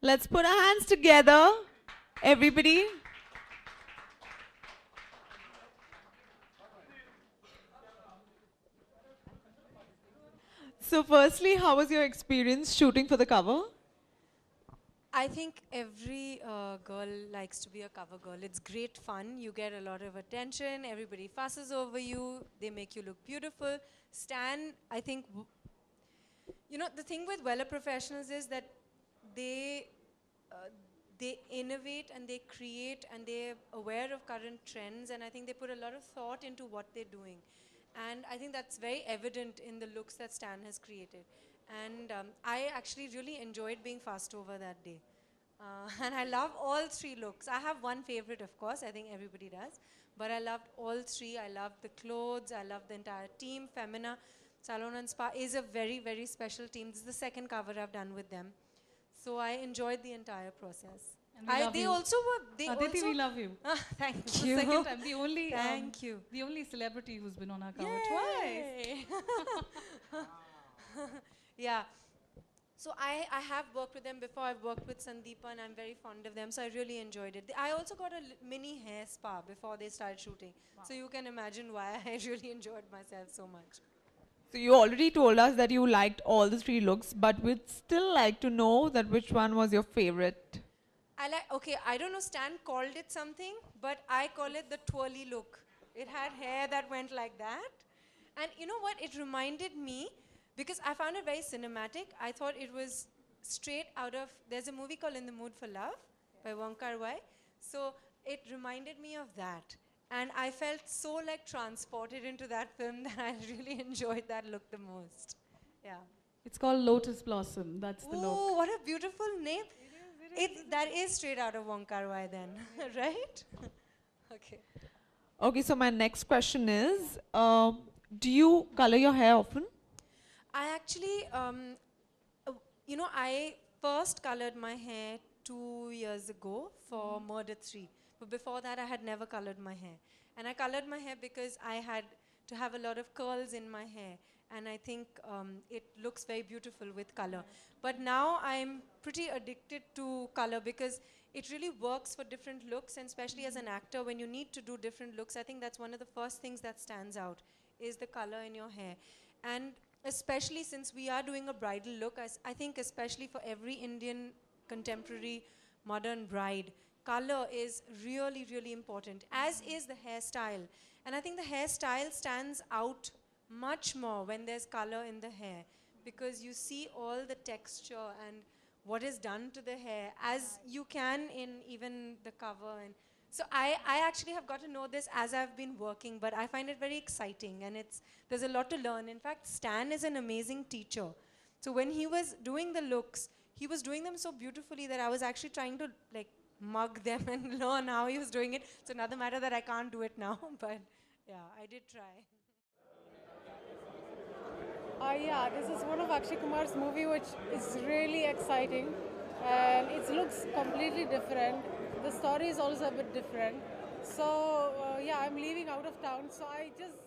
Let's put our hands together, everybody. So firstly, how was your experience shooting for the cover? I think every girl likes to be a cover girl. It's great fun. You get a lot of attention. Everybody fusses over you. They make you look beautiful. Stan, I think, the thing with Weller Professionals is that they uh, they innovate and they create and they're aware of current trends, and I think they put a lot of thought into what they're doing. And I think that's very evident in the looks that Stan has created. And I actually really enjoyed being fast over that day. And I love all three looks. I have one favorite, of course. I think everybody does. But I loved all three. I loved the clothes. I loved the entire team. Femina Salon and Spa is a very, very special team. This is the second cover I've done with them. So I enjoyed the entire process. And we love They you. also were. They Aditi, also. we love you. Thank The you. second time, the only Thank you. the only celebrity who's been on our cover twice. Yay. Yeah. So I have worked with them before. I've worked with Sandeepa and I'm very fond of them. So I really enjoyed it. I also got a mini hair spa before they started shooting. Wow. So you can imagine why I really enjoyed myself so much. So you already told us that you liked all the three looks, but we'd still like to know that which one was your favorite. I don't know, Stan called it something, but I call it the twirly look. It had hair that went like that. And you know what? It reminded me, because I found it very cinematic. I thought it was straight out of, there's a movie called In the Mood for Love by Wong Kar-wai. So it reminded me of that. And I felt so like transported into that film that I really enjoyed that look the most. Yeah. It's called Lotus Blossom. That's the look. Oh, what a beautiful name. That is straight out of Wong Kar-wai then, right? Okay. Okay, so my next question is, do you color your hair often? I actually, I first colored my hair 2 years ago for Murder 3. But before that, I had never colored my hair. And I colored my hair because I had to have a lot of curls in my hair. And I think it looks very beautiful with color. But now I'm pretty addicted to color because it really works for different looks, and especially as an actor, when you need to do different looks, I think that's one of the first things that stands out is the color in your hair. And especially since we are doing a bridal look, I think especially for every Indian contemporary modern bride, color is really, really important, as is the hairstyle. And I think the hairstyle stands out much more when there's color in the hair, because you see all the texture and what is done to the hair as you can in even the cover. And so I actually have got to know this as I've been working, but I find it very exciting and there's a lot to learn. In fact, Stan is an amazing teacher. So when he was doing the looks, he was doing them so beautifully that I was actually trying to like mug them and learn how he was doing it. It's another matter that I can't do it now, but yeah, I did try. Yeah, this is one of Akshay Kumar's movie which is really exciting and it looks completely different. The story is also a bit different. So yeah, I'm leaving out of town, so I just